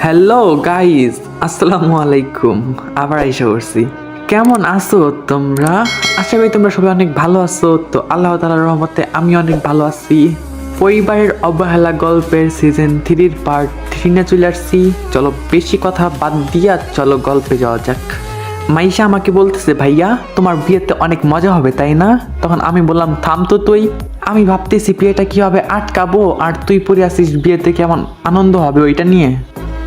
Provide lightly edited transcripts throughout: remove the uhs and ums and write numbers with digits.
Hello guys, আসসালামু আলাইকুম। আবার আইসা করছি। কেমন আছো তোমরা? আশা করি তোমরা সবাই অনেক ভালো আছো। তো আল্লাহ তাআলার রহমতে আমি অনেক ভালো আছি। পরিবারের অবহেলা গল্পের সিজন 3-র পার্ট 3 নিয়ে চলে আসছি। চলো বেশি কথা বাদ দিয়া চলো গল্পে যাওয়া যাক। মাইশা আমাকে বলতেছে, ভাইয়া তোমার বিয়েতে অনেক মজা হবে তাই না? তখন আমি বললাম, থাম তো তুই, আমি ভাবতেছি বিয়েটা কিভাবে আটকাবো, আর তুই পড়ে আসিস বিয়েতে কেমন আনন্দ হবে ওইটা নিয়ে।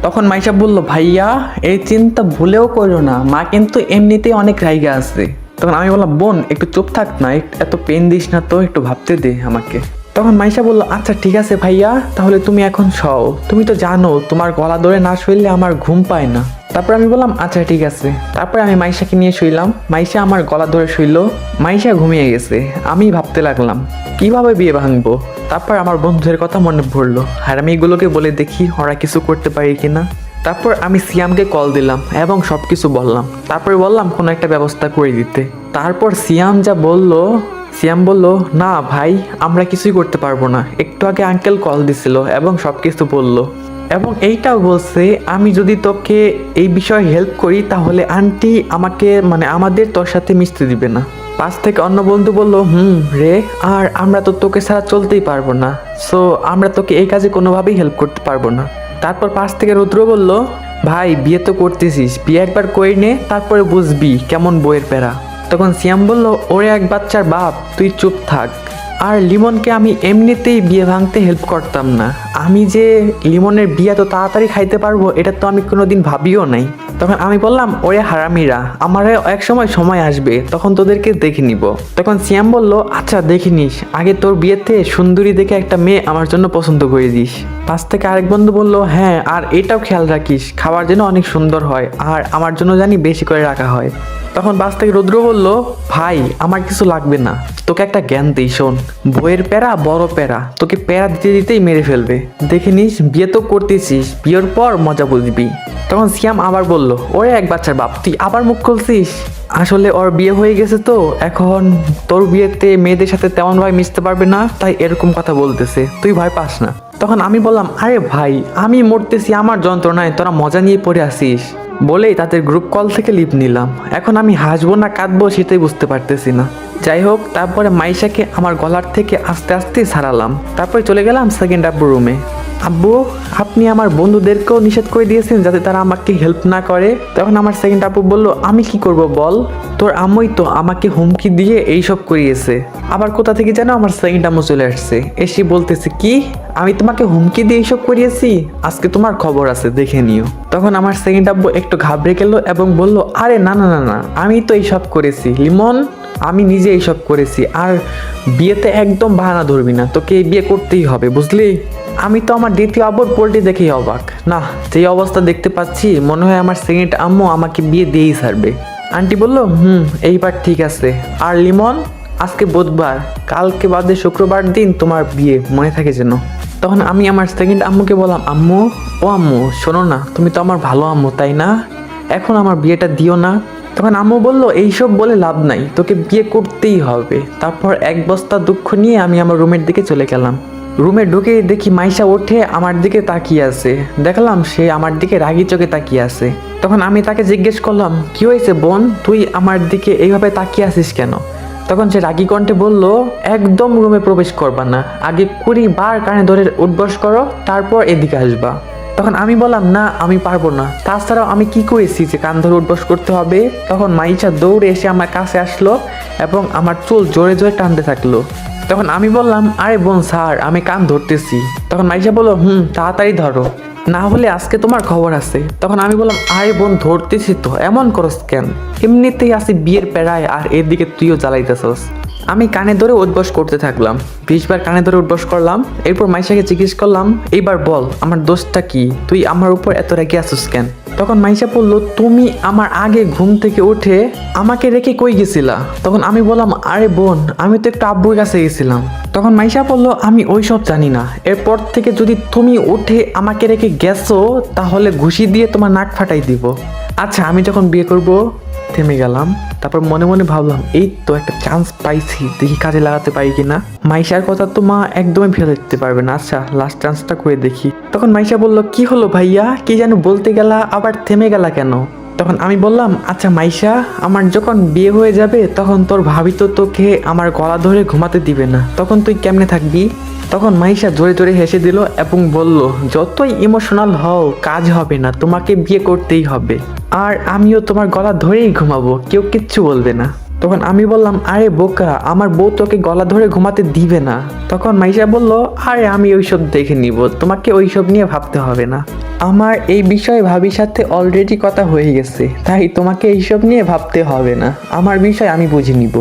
তখন মাইশা বলল, ভাইয়া এই চিন্তা ভুলেও করো না, মা কিন্তু এমনিতেই অনেক রাইগা আছে। তখন আমি বললাম, বোন একটু চুপ থাক না, এত পেন দিস না তো, একটু ভাবতে দে আমাকে। তখন মাইশা বলল, আচ্ছা ঠিক আছে ভাইয়া, তাহলে তুমি এখন শও, তুমি তো জানো তোমার গলা ধরে না শুইলে আমার ঘুম পায় না। তারপর আমি বললাম, আচ্ছা ঠিক আছে। তারপরে আমি মাইশাকে নিয়ে শুইলাম। মাইশা আমার গলা ধরে শুইল। মাইশা ঘুমিয়ে গেছে। আমি ভাবতে লাগলাম কিভাবে বিয়ে ভাঙবো। তারপর আমার বন্ধুদের কথা মনে পড়লো, আর আমি এগুলোকে বলে দেখি ওরা কিছু করতে পারি কিনা। তারপর আমি সিয়ামকে কল দিলাম এবং সব কিছু বললাম। তারপরে বললাম কোনো একটা ব্যবস্থা করে দিতে। তারপর সিয়াম বলল, না ভাই, আমরা কিছুই করতে পারবো না। একটু আগে আঙ্কেল কল দিছিল এবং সব কিছু বললো, এবং এইটাও বলছে আমি যদি তোকে এই বিষয়ে হেল্প করি তাহলে আন্টি আমাদের তোর সাথে মিশতে দিবে না। পাশ থেকে অন্য বন্ধু বলল, রে, আর আমরা তো তোকে ছাড়া চলতেই পারবো না, সো আমরা তোকে এই কাজে কোনোভাবেই হেল্প করতে পারবো না। তারপর পাশ থেকে রুদ্র বলল, ভাই বিয়ে তো করতেছিস, বিয়ে একবার করে নে, তারপরে বুঝবি কেমন বইয়ের প্যারা। তখন সিয়াম বলল, ওরে এক বাচ্চার বাপ, তুই চুপ থাক। আর লিমনকে আমি এমনিতেই বিয়ে ভাঙতে হেল্প করতাম না। আমি যে লিমনের বিয়ে তো তাড়াতাড়ি খাইতে পারবো এটা তো আমি কোনোদিন ভাবিও নাই। তখন আমি বললাম, ওরে হারামিরা, আমারও এক সময় আসবে, তখন তোদেরকে দেখে নিব। তখন সিয়াম বলল, আচ্ছা দেখে নিস, আগে তোর বিয়েতে সুন্দরী দেখে একটা মেয়ে আমার জন্য পছন্দ করে দিস। পাশ থেকে আরেক বন্ধু বলল, হ্যাঁ, আর এটাও খেয়াল রাখিস খাবার যেন অনেক সুন্দর হয়, আর আমার জন্য জানি বেশি করে রাখা হয়। তখন বাস থেকে রুদ্র বলল, ভাই আমার কিছু লাগবে না, তোকে একটা জ্ঞান দিই, শোন, বইয়ের প্যারা বড় প্যারা, তোকে প্যারা দিতে দিতেই মেরে ফেলবে। দেখে নিস, বিয়ে তো করতেছিস, বিয়ের পর মজা বুঝবি। তখন সিয়াম আবার বলল, ওরে এক বাচ্চার বাপ, তুই আবার মুখ খুলছিস। আসলে ওর বিয়ে হয়ে গেছে তো এখন তোর বিয়েতে মেয়েদের সাথে তেমন ভাবে মিশতে পারবে না, তাই এরকম কথা বলতেছে, তুই ভয় পাস না। তখন আমি বললাম, আরে ভাই আমি মরতেছি আমার যন্ত্রণায়, তোরা মজা নিয়ে পড়ে আসিস। বলেই তাদের গ্রুপ কল থেকে লিভ নিলাম। এখন আমি হাসবো না কাঁদবো সেটাই বুঝতে পারতেছি না। যাই হোক, তারপরে মাইশাকে আমার গলার থেকে আস্তে আস্তে ছাড়ালাম। তারপরে চলে গেলাম সেকেন্ড আব্বু রুমে। আব্বু, আপনি আমার বন্ধুদেরকেও নিষেধ করে দিয়েছেন যাতে তারা আমাকে হেল্প না করে। তখন আমার সেকেন্ড আব্বু বলল, আমি কি করব বল, তোর আম্মুই তো আমাকে হুমকি দিয়ে এইসব করিয়েছে। আবার কোথা থেকে যেন আমার সেকেন্ড আম্মু চলে আসছে, এসে বলতেছে, কি আমি তোমাকে হুমকি দিয়ে এইসব করিয়েছি, আজকে তোমার খবর আছে, দেখে নিও। তখন আমার সেকেন্ড আব্বু একটু ঘাবড়ে গেল এবং বলল, আরে না না না না, আমি তো এইসব করেছি লিমন, আমি নিজে এইসব করেছি। আর বিয়েতে একদম বাহানা ধরবি না, তোকে এই বিয়ে করতেই হবে, বুঝলি? আমি তো আমার দ্বিতীয় আব্বুর পোল্ট্রি দেখেই অবাক। না, যেই অবস্থা দেখতে পাচ্ছি মনে হয় আমার সেকেন্ড আম্মু আমাকে বিয়ে দিয়েই ছাড়বে। আন্টি বলল, এইবার ঠিক আছে। আর লিমন, আজকে বুধবার, কালকে বাদে শুক্রবার দিন তোমার বিয়ে, মনে থাকে যেন। তখন আমি আমার সেকেন্ড আম্মুকে বললাম, আম্মু, ও আম্মু শোনো না, তুমি তো আমার ভালো আম্মু তাই না, এখন আমার বিয়েটা দিও না। তখন আম্মু বলল, এইসব বলে লাভ নাই, তোকে বিয়ে করতেই হবে। তারপর এক বস্তা দুঃখ নিয়ে আমি আমার রুমের দিকে চলে গেলাম। রুমে ঢুকে দেখি মাইশা ওঠে আমার দিকে তাকিয়ে আছে। দেখলাম সে আমার দিকে রাগি চোখে তাকিয়ে আছে। তখন আমি তাকে জিজ্ঞেস করলাম, কি হয়েছে বোন, তুই আমার দিকে এইভাবে তাকিয়ে আছিস কেন? তখন সে রাগি কণ্ঠে বলল, একদম রুমে প্রবেশ করবা না, আগে 20 বার কানে ধরে উঠবস করো, তারপর এদিকে আসবা। তখন আমি বললাম, না আমি পারবো না, তাছাড়াও আমি কি করেছি যে কান ধরে উঠবস করতে হবে? তখন মাইশা দৌড়ে এসে আমার কাছে আসলো এবং আমার চুল জোরে জোরে টানতে থাকলো। তখন আমি বললাম, আরে বোন স্যার, আমি কান ধরতেছি। তখন মাইশা বলল, তাড়াতাড়ি ধরো, না হলে আজকে তোমার খবর আছে। তখন আমি বললাম, আরে বোন ধরতেছি তো, এমন করস কেন? এমনিতেই আসি বিয়ের প্যারায়, আর এদিকে তুইও জ্বালাইতেছস। আমি কানে ধরে উঠবস করতে থাকলাম, 20 বার কানে ধরে উঠবস করলাম। এরপর মাইশাকে জিজ্ঞেস করলাম, এইবার বল আমার দোষটা কি, তুই আমার উপর এত রেগে আসিস কেন? তখন মাইশা বলল, তুমি আমার আগে ঘুম থেকে উঠে আমাকে রেখে কই গেছিলা? তখন আমি বললাম, আরে বোন আমি তো একটু আব্বুর কাছে গেছিলাম। তখন মাইশা বলল, আমি ওই সব জানি না, এরপর থেকে যদি তুমি উঠে আমাকে রেখে গেছো তাহলে ঘুষি দিয়ে তোমার নাক ফাটাই দিব। আচ্ছা আমি যখন বিয়ে করব। থেমে গেলাম। তারপর মনে মনে ভাবলাম, এই তো একটা চান্স পাইছি, দেখি কাজে লাগাতে পারি কিনা। মাইশার কথা তো মা একদমই ফেলে দিতে পারবে না, আচ্ছা লাস্ট চান্সটা করে দেখি। তখন মাইশা বলল, কি হলো ভাইয়া, কি যেন বলতে গেলা, আবার থেমে গেলা কেন? তখন আমি বললাম, আচ্ছা মাইশা, আমার যখন বিয়ে হয়ে যাবে তখন তোর ভাবি তো তোকে আমার গলা ধরে ঘুমাতে দিবে না, তখন তুই কেমনে থাকবি? তখন মাইশা জোরে জোরে হেসে দিল এবং বলল, যতই ইমোশনাল হও কাজ হবে না, তোমাকে বিয়ে করতেই হবে, আর আমিও তোমার গলা ধরেই ঘুমাবো, কেউ কিচ্ছু বলবে না। তখন আমি বললাম, আরে বোকা, আমার বউ তোকে গলা ধরে ঘুমাতে দিবে না। তখন মাইশা বলল, আরে আমি ওইসব দেখে নিব, তোমাকে ওইসব নিয়ে ভাবতে হবে না, আমার এই বিষয়ে ভাবির সাথে অলরেডি কথা হয়ে গেছে, তাই তোমাকে এইসব নিয়ে ভাবতে হবে না, আমার বিষয় আমি বুঝে নিব।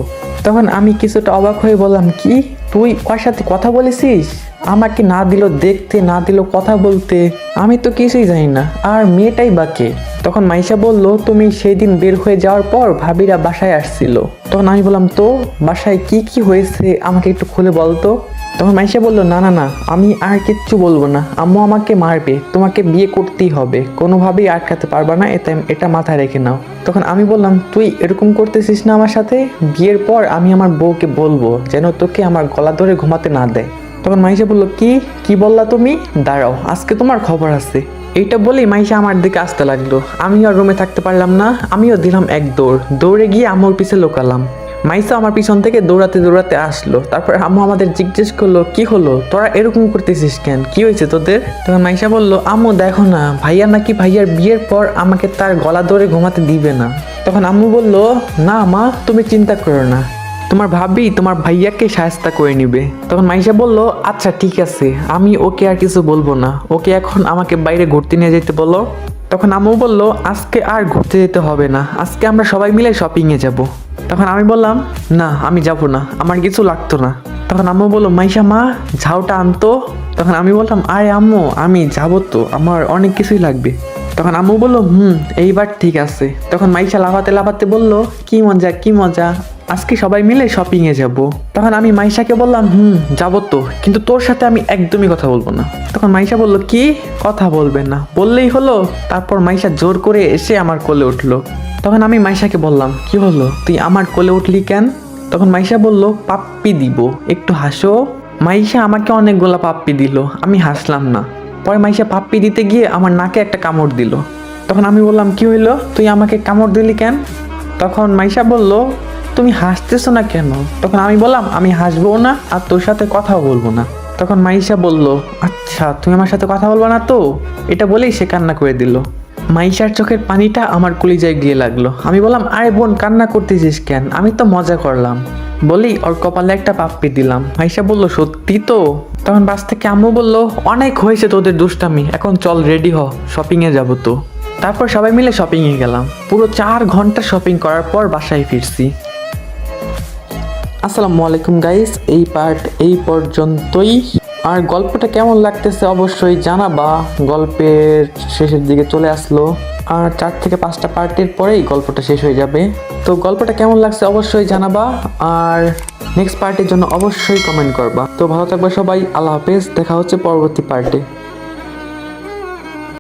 তখন আমি কিছুটা অবাক হয়ে বললাম, কি তুই ওর সাথে কথা বলেছিস? আমাকে না দিল দেখতে, না দিল কথা বলতে, আমি তো কিছুই জানি না, আর মেয়েটাই বা কে? তখন মাইশা বলল, তুমি সেই দিন বের হয়ে যাওয়ার পর ভাবিরা বাসায় আসছিল। তখন আমি বললাম, তো বাসায় কি কি হয়েছে আমাকে একটু খুলে বলতো। তখন মাইশা বলল, না না না, আমি আর কিচ্ছু বলবো না, আম্মু আমাকে মারবে, তোমাকে বিয়ে করতেই হবে, কোনোভাবেই আটকাতে পারবা না, এটা মাথায় রেখে নাও। তখন আমি বললাম, তুই এরকম করতেছিস না আমার সাথে? বিয়ের পর আমি আমার বউকে বলবো যেন তোকে আমার গলা ধরে ঘুমাতে না দেয়। তখন মাইশা বলল, কি বললা তুমি? দাঁড়াও, আজকে তোমার খবর আছে। এইটা বলেই মাইশা আমার দিকে আসতে লাগলো। আমি আর রুমে থাকতে পারলাম না, আমিও দিলাম এক দৌড়ে গিয়ে আম্মুর পিছে লোকালাম। মাইশা আমার পিছন থেকে দৌড়াতে দৌড়াতে আসলো। তারপর আম্মু আমাদের জিজ্ঞেস করলো, কি হলো, তোরা এরকম করতেছিস কেন, কি হয়েছে তোদের? তখন মাইশা বলল, আম্মু দেখো না, ভাইয়া নাকি ভাইয়ার বিয়ের পর আমাকে তার গলা ধরে ঘুমাতে দিবে না। তখন আম্মু বলল, না মা, তুমি চিন্তা করো না, তোমার ভাবি তোমার ভাইয়াকে সাহায্য করে নিবে। তখন মাইশা বলল, আচ্ছা ঠিক আছে, আমি ওকে আর কিছু বলবো না, ওকে এখন আমাকে বাইরে ঘুরতে নিয়ে যেতে বলো। তখন আম্মু বলল, আজকে আর ঘুরতে যেতে হবে না, আজকে আমরা সবাই মিলে শপিংয়ে যাব। তখন আমি বললাম, না আমি যাব না, আমার কিছু লাগতো না। তখন আম্মু বললো, মাইশা মা, ঝাউটা আনতো। তখন আমি বললাম, আরে আম্মু আমি যাবো তো, আমার অনেক কিছুই লাগবে। তখন আম্মু বললো, এইবার ঠিক আছে। তখন মাইশা লাফাতে লাফাতে বলল, কি মজা কি মজা, আজকে সবাই মিলে শপিংয়ে যাব। তখন আমি মাইশাকে বললাম, যাবো তো, কিন্তু তোর সাথে আমি একদমই কথা বলবো না। তখন মাইশা বলল, কি কথা বলবে না, বললেই হলো? তারপর মাইশা জোর করে এসে আমার কোলে উঠলো। তখন আমি মাইশাকে বললাম, কি হলো, তুই আমার কোলে উঠলি কেন? তখন মাইশা বলল, পাপ্পি দিব, একটু হাসো। মাইশা আমাকে অনেকগুলা পাপ্পি দিল, আমি হাসলাম না। পরে মাইশা পাপ্পি দিতে গিয়ে আমার নাকে একটা কামড় দিল। তখন আমি বললাম, কি হইলো, তুই আমাকে কামড় দিলি কেন? তখন মাইশা বলল, তুমি হাসতেছো না কেন? তখন আমি বললাম, আমি হাসবো না আর তোর সাথে কথাও বলবো না। তখন মাইশা বলল, আচ্ছা তুমি আমার সাথে কথা বলবো না তো? এটা বলেই সে কান্না করে দিল। মাইশার চোখের পানিটা আমার কলিজায় গিয়ে লাগলো। আমি বললাম, আরে বোন কান্না করতেছিস কেন, আমি তো মজা করলাম। বলেই ওর কপালে একটা পাপ্পি দিলাম। মাইশা বলল, সত্যি তো? তখন বাস থেকে আম্মু বলল, অনেক হয়েছে তোদের দুষ্টামি, এখন চল রেডি হ, শপিংয়ে যাবো তো। তারপর সবাই মিলে শপিংয়ে গেলাম। পুরো 4 ঘন্টা শপিং করার পর বাসায় ফিরছি। আসসালামু আলাইকুম গাইস, এই পার্ট এই পর্যন্তই। আর গল্পটা কেমন লাগতেছে অবশ্যই জানাবা। গল্পের শেষের দিকে চলে আসলো, আর 4 থেকে 5টা পার্টের পরেই গল্পটা শেষ হয়ে যাবে। তো গল্পটা কেমন লাগছে অবশ্যই জানাবা, আর নেক্সট পার্টের জন্য অবশ্যই কমেন্ট করবা। তো ভালো থাকবে সবাই, আল্লাহ হাফেজ, দেখা হচ্ছে পরবর্তী পার্টে।